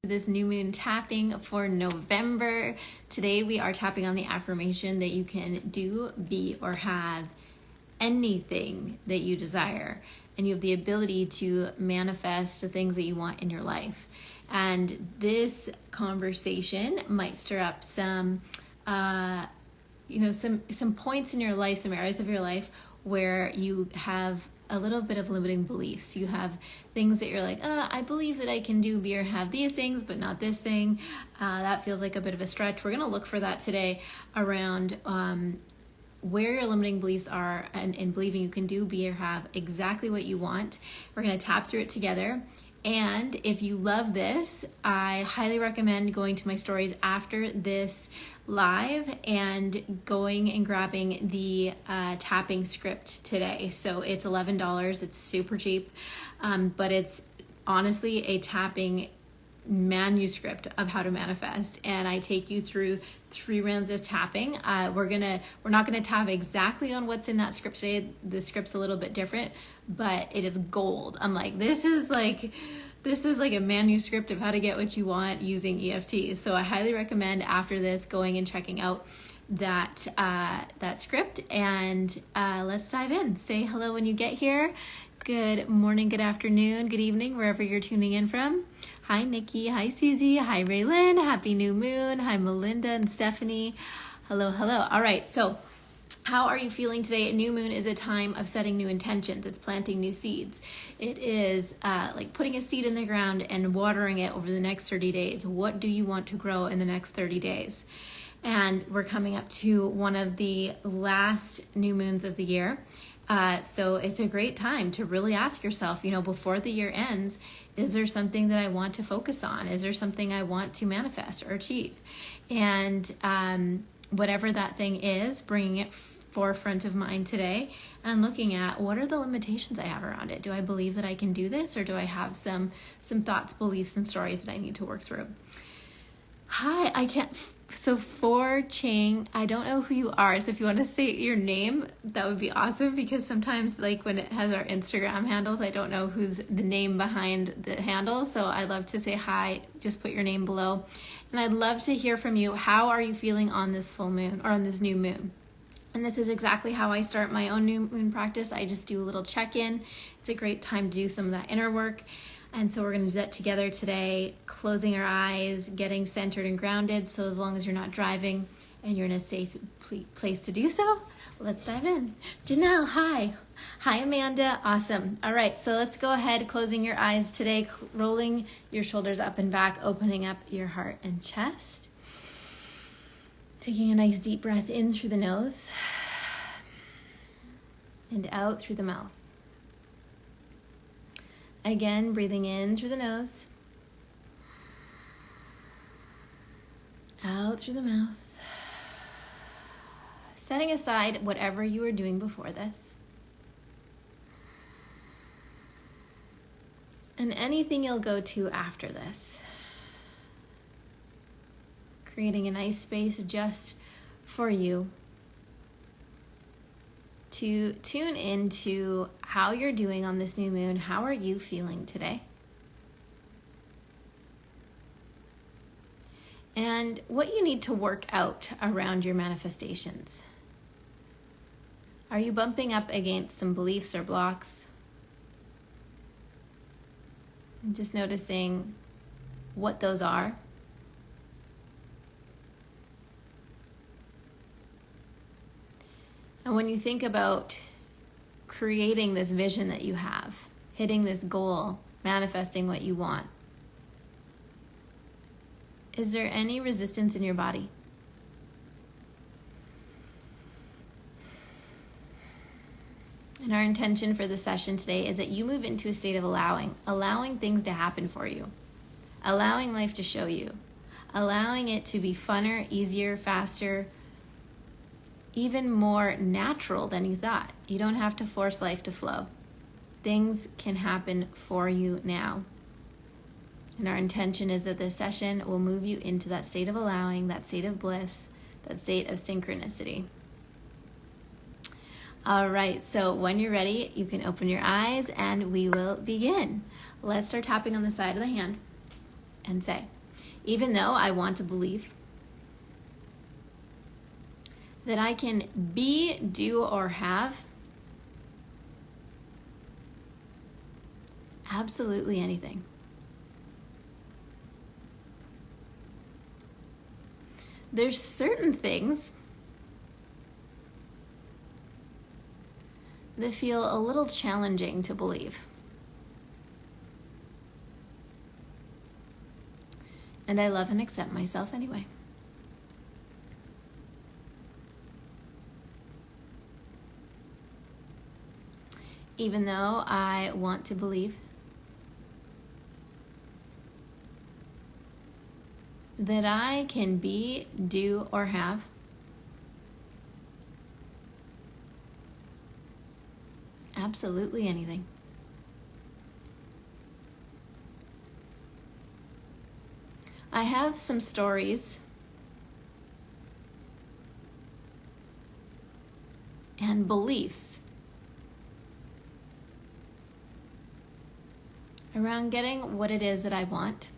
This new moon tapping for November. Today we are tapping on the affirmation that you can do, be, or have anything that you desire, and you have the ability to manifest the things that you want in your life. And this conversation might stir up some points in your life, some areas of your life where you have a little bit of limiting beliefs. You have things that you're like, I believe that I can do, be, or have these things, but not this thing. That feels like a bit of a stretch. We're going to look for that today around where your limiting beliefs are and believing you can do, be, or have exactly what you want. We're going to tap through it together. And if you love this, I highly recommend going to my stories after this live and going and grabbing the tapping script today. So it's $11. It's super cheap, but it's honestly a tapping manuscript of how to manifest, and I take you through 3 rounds of tapping. We're not gonna tap exactly on what's in that script today. The script's a little bit different, but it is gold. I'm like, this is like a manuscript of how to get what you want using EFT. So I highly recommend after this going and checking out that script, and let's dive in. Say hello when you get here. Good morning, good afternoon, good evening, wherever you're tuning in from. Hi, Nikki. Hi, Susie. Hi, Raylyn. Happy new moon. Hi, Melinda and Stephanie. Hello, hello. All right, so how are you feeling today? A new moon is a time of setting new intentions. It's planting new seeds. It is like putting a seed in the ground and watering it over the next 30 days. What do you want to grow in the next 30 days? And we're coming up to one of the last new moons of the year. So it's a great time to really ask yourself, before the year ends, is there something that I want to focus on? Is there something I want to manifest or achieve? And whatever that thing is, bringing it forefront of mind today and looking at what are the limitations I have around it. Do I believe that I can do this, or do I have some thoughts, beliefs, and stories that I need to work through? Hi, I can't. So for Chang, I don't know who you are. So if you want to say your name, that would be awesome, because sometimes like when it has our Instagram handles, I don't know who's the name behind the handle. So I'd love to say hi, just put your name below. And I'd love to hear from you. How are you feeling on this full moon or on this new moon? And this is exactly how I start my own new moon practice. I just do a little check-in. It's a great time to do some of that inner work. And so we're going to do that together today, closing our eyes, getting centered and grounded. So as long as you're not driving and you're in a safe place to do so, let's dive in. Janelle, hi. Hi, Amanda. Awesome. All right, so let's go ahead, closing your eyes today, rolling your shoulders up and back, opening up your heart and chest. Taking a nice deep breath in through the nose and out through the mouth. Again, breathing in through the nose, out through the mouth. Setting aside whatever you were doing before this. And anything you'll go to after this. Creating a nice space just for you to tune into how you're doing on this new moon. How are you feeling today? And what you need to work out around your manifestations. Are you bumping up against some beliefs or blocks? And just noticing what those are. And when you think about creating this vision that you have, hitting this goal, manifesting what you want, is there any resistance in your body? And our intention for the session today is that you move into a state of allowing things to happen for you, allowing life to show you, allowing it to be funner, easier, faster, even more natural than you thought. You don't have to force life to flow. Things can happen for you now. And our intention is that this session will move you into that state of allowing, that state of bliss, that state of synchronicity. All right, so when you're ready, you can open your eyes and we will begin. Let's start tapping on the side of the hand. and say, even though I want to believe that I can be, do, or have absolutely anything. There's certain things that feel a little challenging to believe. And I love and accept myself anyway. Even though I want to believe that I can be, do, or have absolutely anything. I have some stories and beliefs around getting what it is that I want.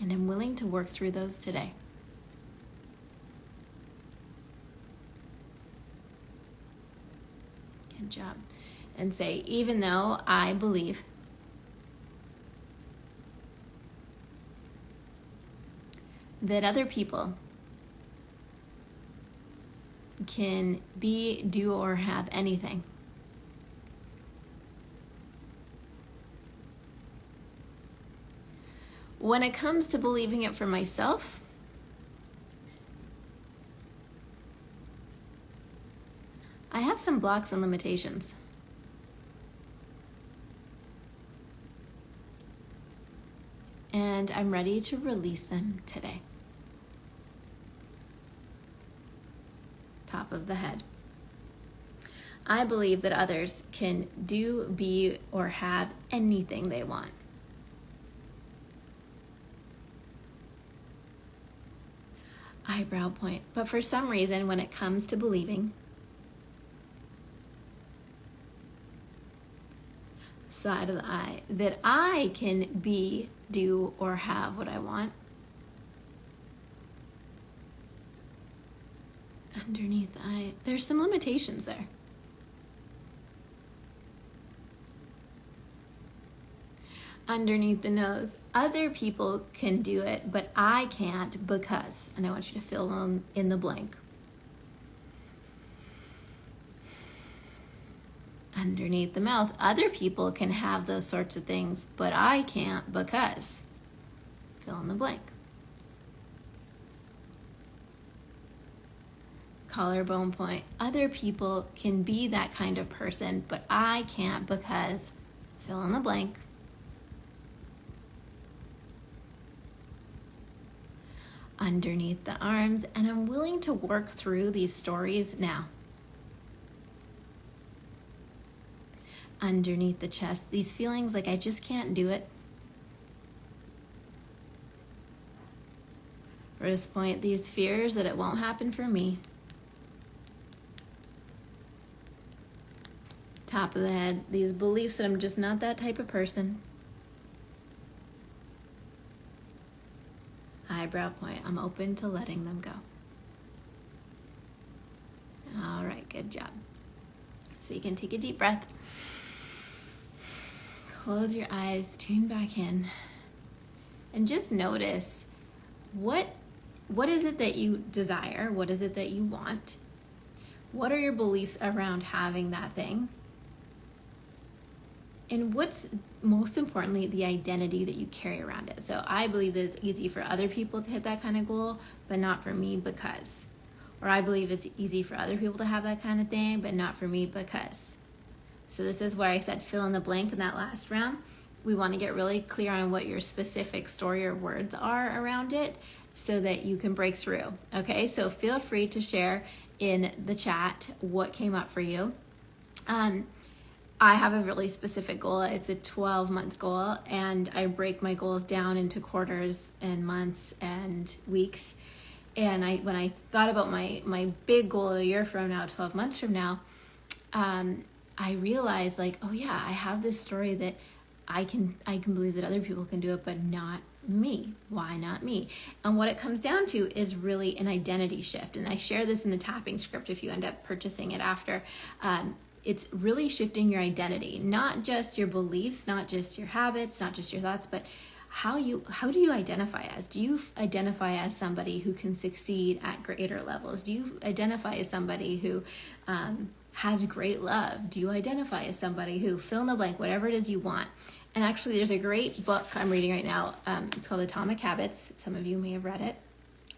And I'm willing to work through those today. Good job. And say, even though I believe that other people can be, do, or have anything, when it comes to believing it for myself, I have some blocks and limitations. And I'm ready to release them today. Top of the head. I believe that others can do, be, or have anything they want. Eyebrow point. But for some reason, when it comes to believing, side of the eye, that I can be, do, or have what I want, underneath the eye, there's some limitations there. Underneath the nose, other people can do it, but I can't because, and I want you to fill in the blank. Underneath the mouth, other people can have those sorts of things, but I can't because, fill in the blank. Collarbone point, other people can be that kind of person, but I can't because, fill in the blank. Underneath the arms, and I'm willing to work through these stories now. Underneath the chest, these feelings like I just can't do it. Wrist point, these fears that it won't happen for me. Top of the head, these beliefs that I'm just not that type of person. Eyebrow point, I'm open to letting them go. All right, good job. So you can take a deep breath. Close your eyes, tune back in, and just notice what is it that you desire? What is it that you want? What are your beliefs around having that thing? And what's most importantly, the identity that you carry around it. So I believe that it's easy for other people to hit that kind of goal, but not for me because. Or I believe it's easy for other people to have that kind of thing, but not for me because. So this is where I said fill in the blank in that last round. We want to get really clear on what your specific story or words are around it so that you can break through. Okay, so feel free to share in the chat what came up for you. I have a really specific goal. It's a 12-month goal, and I break my goals down into quarters and months and weeks. And when I thought about my big goal a year from now, 12 months from now, I realized like, oh yeah, I have this story that I can believe that other people can do it, but not me. Why not me? And what it comes down to is really an identity shift. And I share this in the tapping script if you end up purchasing it after. It's really shifting your identity, not just your beliefs, not just your habits, not just your thoughts, but how do you identify as? Do you identify as somebody who can succeed at greater levels? Do you identify as somebody who has great love? Do you identify as somebody who, fill in the blank, whatever it is you want? And actually, there's a great book I'm reading right now. It's called Atomic Habits. Some of you may have read it.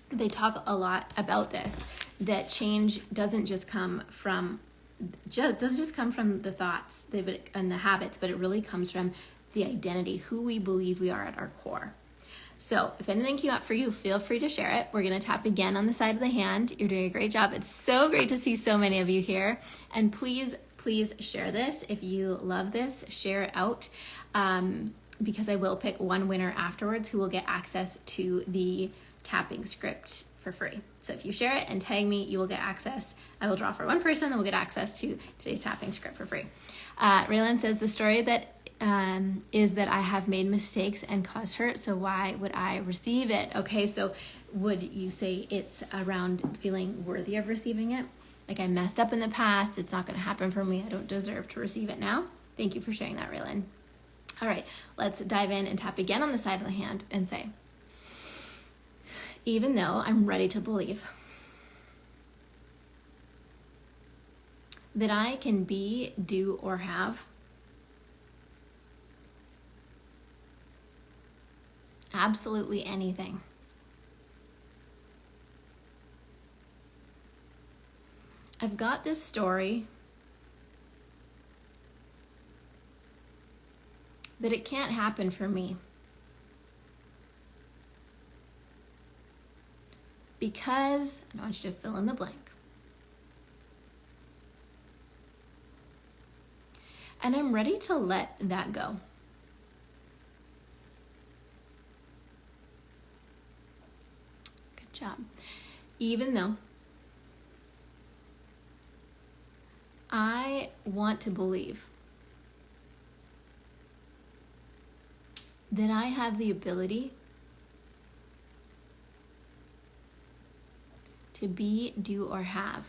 They talk a lot about this, that change doesn't just come from the thoughts and the habits, but it really comes from the identity, who we believe we are at our core. So if anything came up for you, feel free to share it. We're going to tap again on the side of the hand. You're doing a great job. It's so great to see so many of you here. And please share this. If you love this, share it out, because I will pick one winner afterwards who will get access to the tapping script for free. So if you share it and tag me, you will get access. I will draw for one person that will get access to today's tapping script for free. Raylan says, the story that is that I have made mistakes and caused hurt, so why would I receive it? Okay, so would you say it's around feeling worthy of receiving it? Like, I messed up in the past, it's not going to happen for me, I don't deserve to receive it now? Thank you for sharing that, Raylan. All right, let's dive in and tap again on the side of the hand and say, even though I'm ready to believe that I can be, do, or have absolutely anything, I've got this story that it can't happen for me because, I want you to fill in the blank. And I'm ready to let that go. Good job. Even though I want to believe that I have the ability to be, do, or have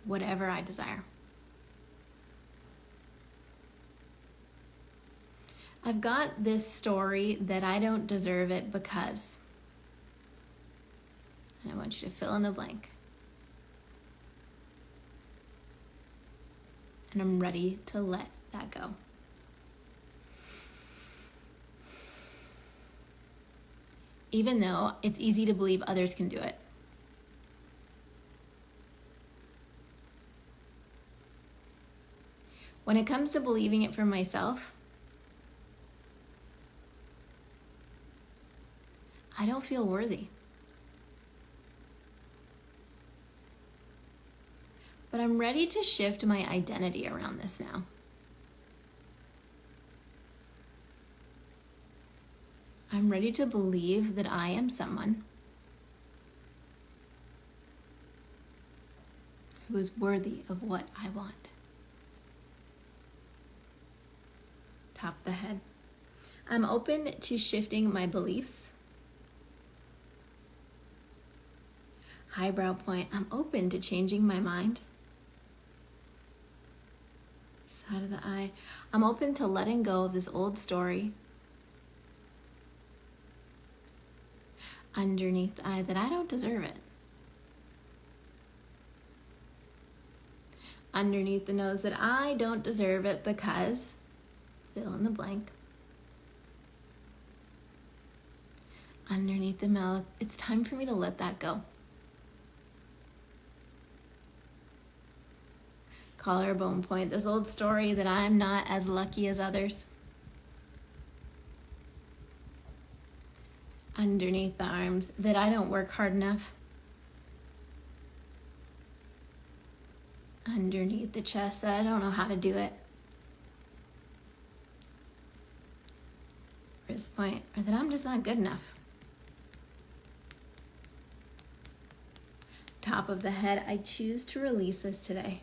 whatever I desire. I've got this story that I don't deserve it because, and I want you to fill in the blank. And I'm ready to let that go. Even though it's easy to believe others can do it. When it comes to believing it for myself, I don't feel worthy. But I'm ready to shift my identity around this now. I'm ready to believe that I am someone who is worthy of what I want. Top of the head. I'm open to shifting my beliefs. Eyebrow point. I'm open to changing my mind. Side of the eye. I'm open to letting go of this old story. Underneath the eye, that I don't deserve it. Underneath the nose, that I don't deserve it because, fill in the blank. Underneath the mouth, it's time for me to let that go. Collarbone point, this old story that I'm not as lucky as others. Underneath the arms, that I don't work hard enough. Underneath the chest, that I don't know how to do it. Wrist point, or that I'm just not good enough. top of the head. I choose to release this today.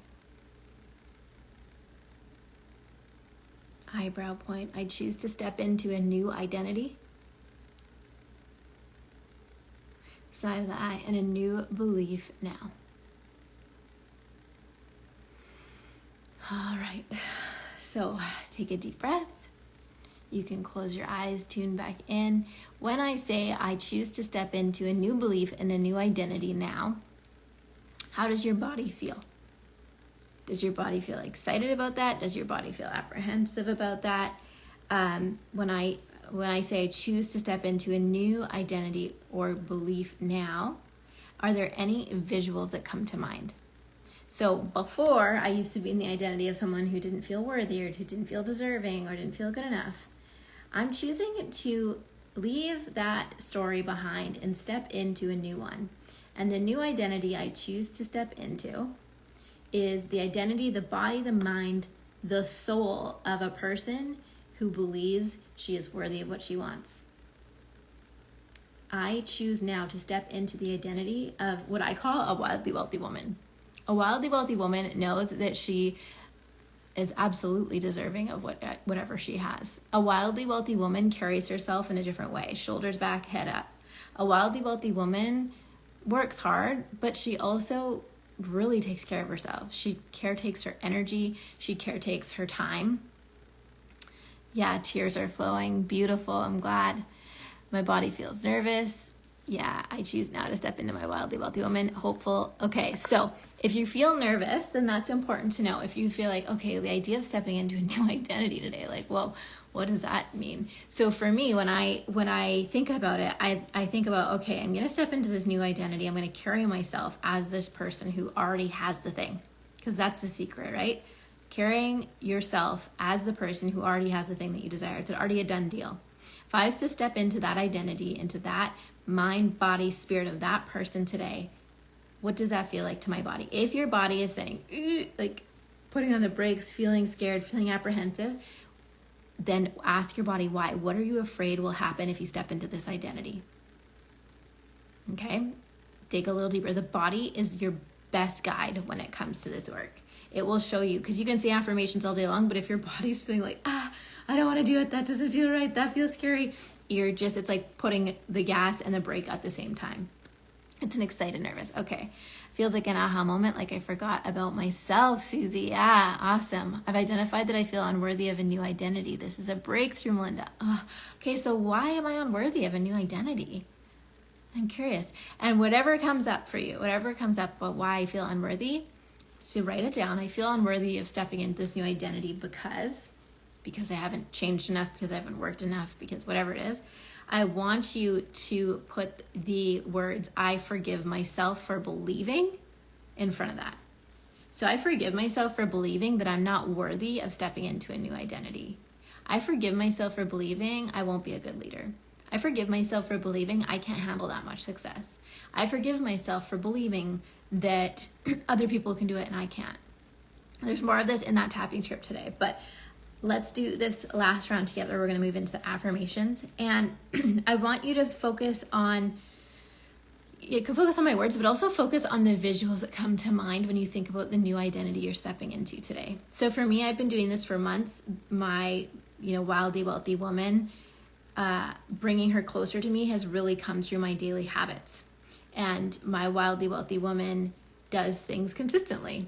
Eyebrow point. I choose to step into a new identity. Side of the eye, and a new belief now. All right. So take a deep breath. You can close your eyes, tune back in. When I say I choose to step into a new belief and a new identity now, how does your body feel? Does your body feel excited about that? Does your body feel apprehensive about that? When I say I choose to step into a new identity or belief now, are there any visuals that come to mind? So before, I used to be in the identity of someone who didn't feel worthy or who didn't feel deserving or didn't feel good enough. I'm choosing to leave that story behind and step into a new one. And the new identity I choose to step into is the identity, the body, the mind, the soul of a person who believes she is worthy of what she wants. I choose now to step into the identity of what I call a wildly wealthy woman. A wildly wealthy woman knows that she is absolutely deserving of whatever she has. A wildly wealthy woman carries herself in a different way, shoulders back, head up. A wildly wealthy woman works hard, but she also really takes care of herself. She caretakes her energy, she caretakes her time. Yeah, tears are flowing. Beautiful. I'm glad. My body feels nervous. Yeah, I choose now to step into my wildly wealthy woman. Hopeful. Okay, so if you feel nervous, then that's important to know. If you feel like, okay, the idea of stepping into a new identity today, like, well, what does that mean? So for me, when I think about it, I think about, okay, I'm going to step into this new identity. I'm going to carry myself as this person who already has the thing, because that's the secret, right? Carrying yourself as the person who already has the thing that you desire. It's already a done deal. If I was to step into that identity, into that mind, body, spirit of that person today, what does that feel like to my body? If your body is saying, like putting on the brakes, feeling scared, feeling apprehensive, then ask your body why. What are you afraid will happen if you step into this identity? Okay? Dig a little deeper. The body is your best guide when it comes to this work. It will show you, because you can say affirmations all day long, but if your body's feeling like, I don't want to do it, that doesn't feel right, that feels scary, it's like putting the gas and the brake at the same time. It's an excited nervous. Okay. Feels like an aha moment, like I forgot about myself, Susie. Yeah, awesome. I've identified that I feel unworthy of a new identity. This is a breakthrough, Melinda. Okay, so why am I unworthy of a new identity? I'm curious. And whatever comes up for you, whatever comes up about why I feel unworthy, so write it down. I feel unworthy of stepping into this new identity because I haven't changed enough, because I haven't worked enough, because whatever it is. I want you to put the words, I forgive myself for believing, in front of that. So I forgive myself for believing that I'm not worthy of stepping into a new identity. I forgive myself for believing I won't be a good leader. I forgive myself for believing I can't handle that much success. I forgive myself for believing that other people can do it and I can't. There's more of this in that tapping script today, but let's do this last round together. We're going to move into the affirmations, and I want you to focus on, you can focus on my words, but also focus on the visuals that come to mind when you think about the new identity you're stepping into today. So for me, I've been doing this for months. My, wildly wealthy woman, bringing her closer to me has really come through my daily habits. And my wildly wealthy woman does things consistently.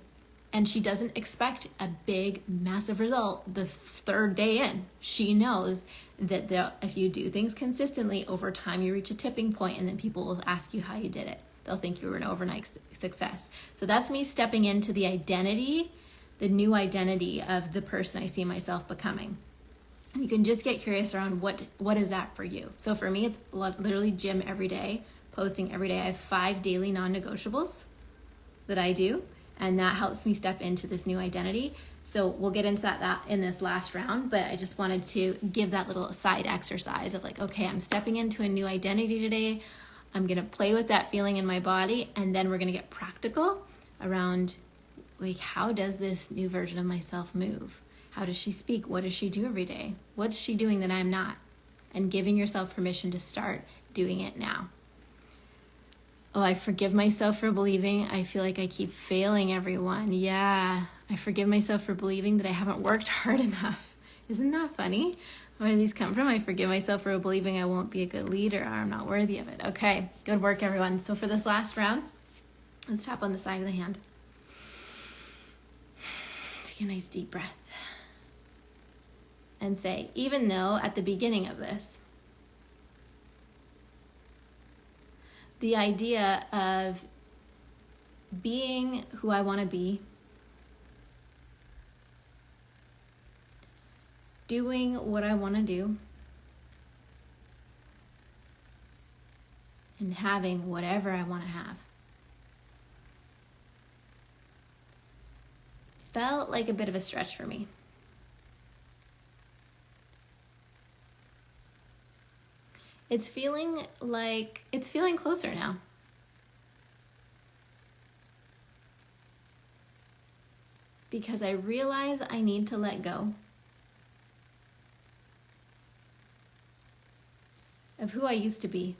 And she doesn't expect a big, massive result this third day in. She knows that if you do things consistently, over time you reach a tipping point, and then people will ask you how you did it. They'll think you were an overnight success. So that's me stepping into the identity, the new identity of the person I see myself becoming. And you can just get curious around what is that for you. So for me, it's literally gym every day, posting every day. I have 5 daily non-negotiables that I do. And that helps me step into this new identity. So we'll get into that in this last round, but I just wanted to give that little side exercise of like, okay, I'm stepping into a new identity today. I'm going to play with that feeling in my body, and then we're going to get practical around like, how does this new version of myself move? How does she speak? What does she do every day? What's she doing that I'm not? And giving yourself permission to start doing it now. Oh, I forgive myself for believing I feel like I keep failing everyone. Yeah, I forgive myself for believing that I haven't worked hard enough. Isn't that funny? Where do these come from? I forgive myself for believing I won't be a good leader or I'm not worthy of it. Okay, good work, everyone. So for this last round, let's tap on the side of the hand. Take a nice deep breath. And say, even though at the beginning of this, the idea of being who I want to be, doing what I want to do, and having whatever I want to have felt like a bit of a stretch for me. It's feeling closer now. Because I realize I need to let go of who I used to be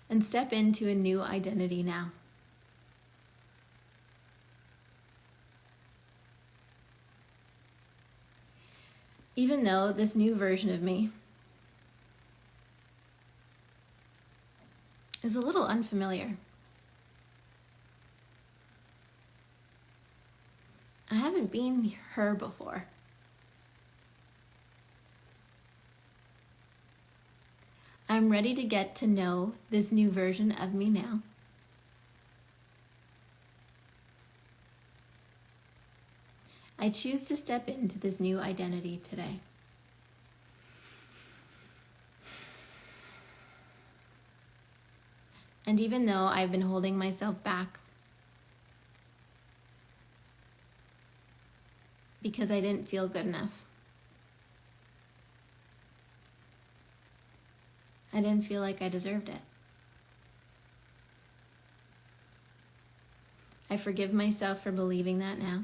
and step into a new identity now. Even though this new version of me is a little unfamiliar. I haven't been her before. I'm ready to get to know this new version of me now. I choose to step into this new identity today. And even though I've been holding myself back because I didn't feel good enough, I didn't feel like I deserved it, I forgive myself for believing that now.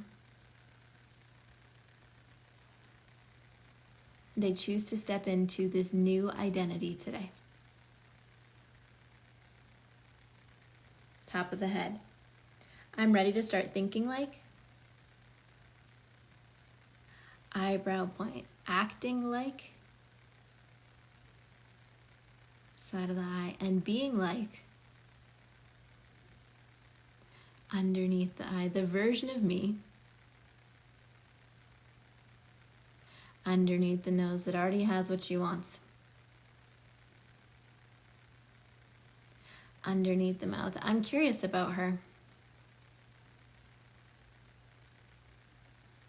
They choose to step into this new identity today. Top of the head. I'm ready to start thinking like, eyebrow point, acting like, side of the eye, and being like, underneath the eye, the version of me underneath the nose that already has what she wants. Underneath the mouth. I'm curious about her.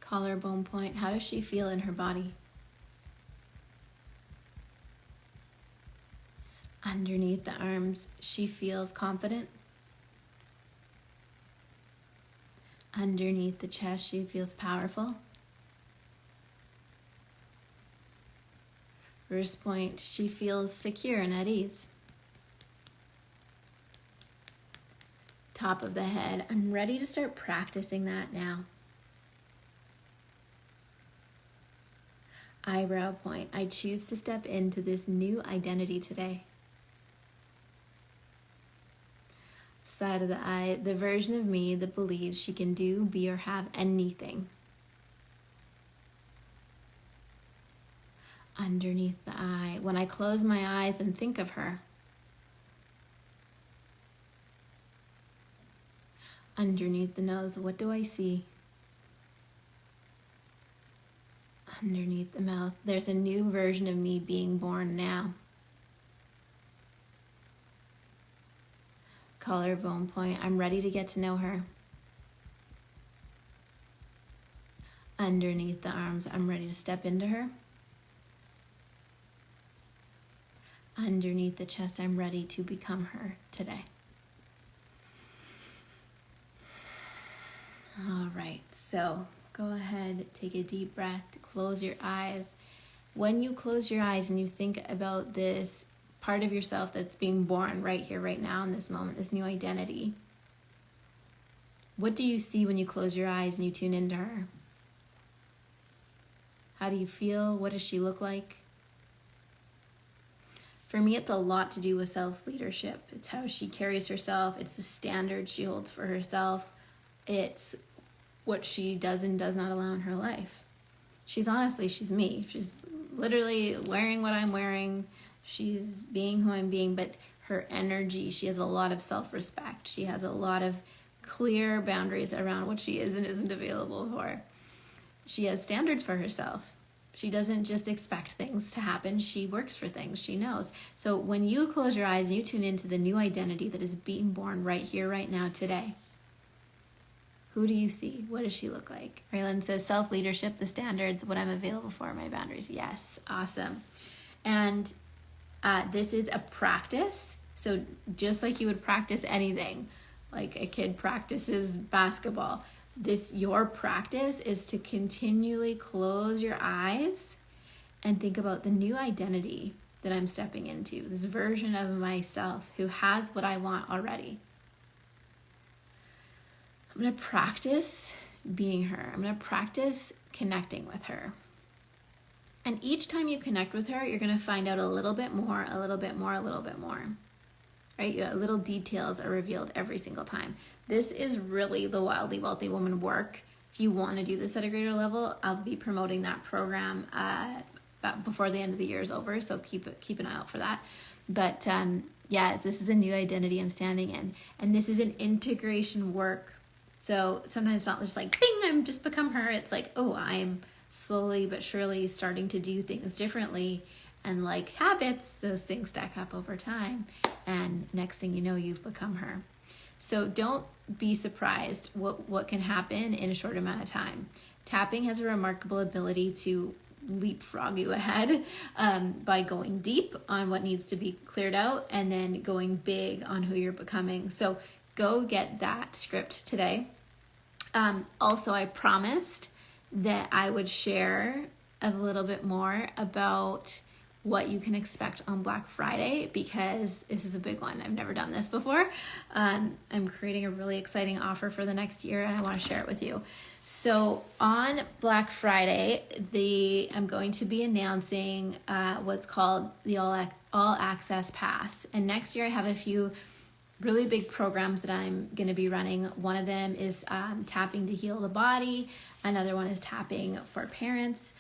Collarbone point. How does she feel in her body? Underneath the arms, she feels confident. Underneath the chest, she feels powerful. Wrist point, she feels secure and at ease. Top of the head, I'm ready to start practicing that now. Eyebrow point, I choose to step into this new identity today. Side of the eye, the version of me that believes she can do, be, or have anything. Underneath the eye, when I close my eyes and think of her. Underneath the nose, what do I see? Underneath the mouth, there's a new version of me being born now. Collarbone point, I'm ready to get to know her. Underneath the arms, I'm ready to step into her. Underneath the chest, I'm ready to become her today. All right, so go ahead, take a deep breath, close your eyes. When you close your eyes and you think about this part of yourself that's being born right here, right now, in this moment, this new identity, what do you see when you close your eyes and you tune into her? How do you feel? What does she look like? For me, it's a lot to do with self-leadership. It's how she carries herself. It's the standards she holds for herself. It's what she does and does not allow in her life. She's me. She's literally wearing what I'm wearing. She's being who I'm being, but her energy, she has a lot of self-respect. She has a lot of clear boundaries around what she is and isn't available for. She has standards for herself. She doesn't just expect things to happen. She works for things. She knows. So when you close your eyes and you tune into the new identity that is being born right here, right now, today, who do you see? What does she look like? Raylan says self-leadership, the standards, what I'm available for, my boundaries. Yes, awesome. And this is a practice. So just like you would practice anything, like a kid practices basketball, your practice is to continually close your eyes and think about the new identity that I'm stepping into, this version of myself who has what I want already. I'm going to practice being her. I'm going to practice connecting with her. And each time you connect with her, you're going to find out a little bit more, a little bit more, a little bit more. Right? Little details are revealed every single time. This is really the Wildly Wealthy Woman work. If you want to do this at a greater level, I'll be promoting that program before the end of the year is over, so keep an eye out for that. But this is a new identity I'm standing in, and this is an integration work. So sometimes it's not just like, bing, I'm just become her. It's like, oh, I'm slowly but surely starting to do things differently. And like habits, those things stack up over time. And next thing you know, you've become her. So don't be surprised what can happen in a short amount of time. Tapping has a remarkable ability to leapfrog you ahead by going deep on what needs to be cleared out and then going big on who you're becoming. So go get that script today. Also, I promised that I would share a little bit more about what you can expect on Black Friday, because this is a big one. I've never done this before. I'm creating a really exciting offer for the next year, and I want to share it with you. So on Black Friday, I'm going to be announcing what's called the All Access Pass. And next year I have a few really big programs that I'm going to be running. One of them is Tapping to Heal the Body. Another one is Tapping for Parents.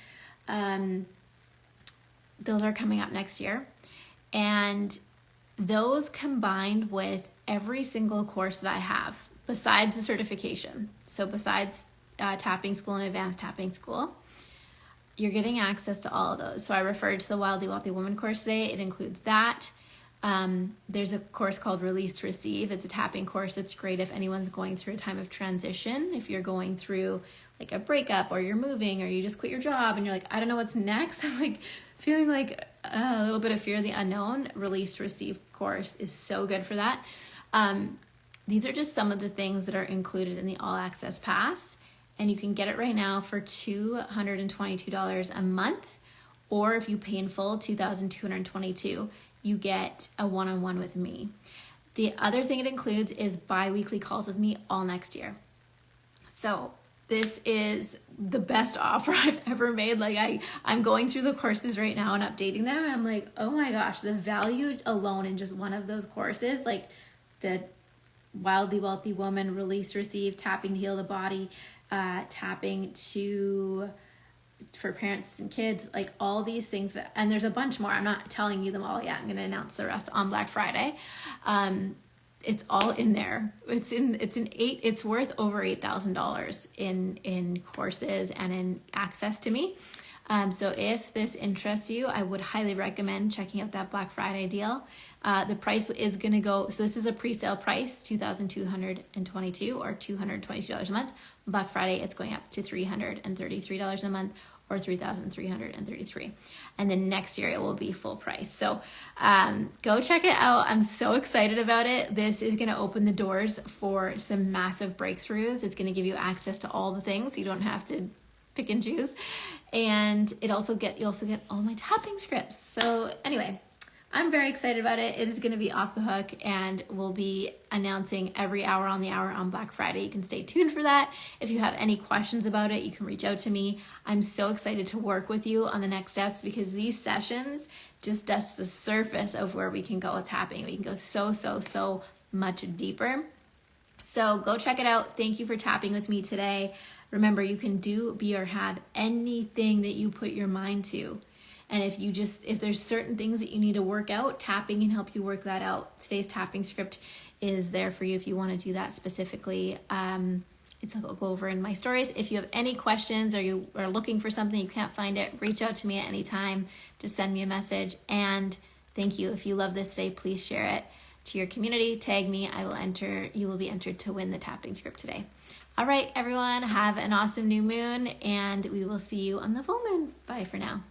Those are coming up next year. And those combined with every single course that I have, besides the certification, so besides Tapping School and Advanced Tapping School, you're getting access to all of those. So I referred to the Wildly Wealthy Woman course today. It includes that. There's a course called Release to Receive. It's a tapping course. It's great if anyone's going through a time of transition. If you're going through like a breakup, or you're moving, or you just quit your job and you're like, I don't know what's next. I'm like feeling like a little bit of fear of the unknown. Release to Receive course is so good for that. These are just some of the things that are included in the All Access Pass. And you can get it right now for $222 a month. Or if you pay in full, $2,222, you get a one-on-one with me. The other thing it includes is bi-weekly calls with me all next year. So this is the best offer I've ever made. Like I'm going through the courses right now and updating them. And I'm like, oh my gosh, the value alone in just one of those courses, like the Wildly Wealthy Woman, Release, Receive, Tapping to Heal the Body, Tapping for Parents and Kids, like all these things. And there's a bunch more. I'm not telling you them all yet. I'm going to announce the rest on Black Friday. It's all in there. It's worth over $8,000 in courses and in access to me. So if this interests you, I would highly recommend checking out that Black Friday deal. The price is going to go, so this is a pre-sale price, $2,222 or $222 a month. Black Friday, it's going up to $333 a month, or $3,333. And then next year it will be full price. So go check it out. I'm so excited about it. This is going to open the doors for some massive breakthroughs. It's going to give you access to all the things. You don't have to pick and choose. And you also get all my tapping scripts. So anyway, I'm very excited about it. It is going to be off the hook, and we'll be announcing every hour on the hour on Black Friday. You can stay tuned for that. If you have any questions about it, you can reach out to me. I'm so excited to work with you on the next steps, because these sessions just dust the surface of where we can go with tapping. We can go so much deeper. So go check it out. Thank you for tapping with me today. Remember, you can do, be, or have anything that you put your mind to. And if there's certain things that you need to work out, tapping can help you work that out. Today's tapping script is there for you if you want to do that specifically. I'll go over in my stories. If you have any questions or you are looking for something, you can't find it, reach out to me at any time. Just send me a message. And thank you. If you love this today, please share it to your community. Tag me. You will be entered to win the tapping script today. All right, everyone, have an awesome new moon, and we will see you on the full moon. Bye for now.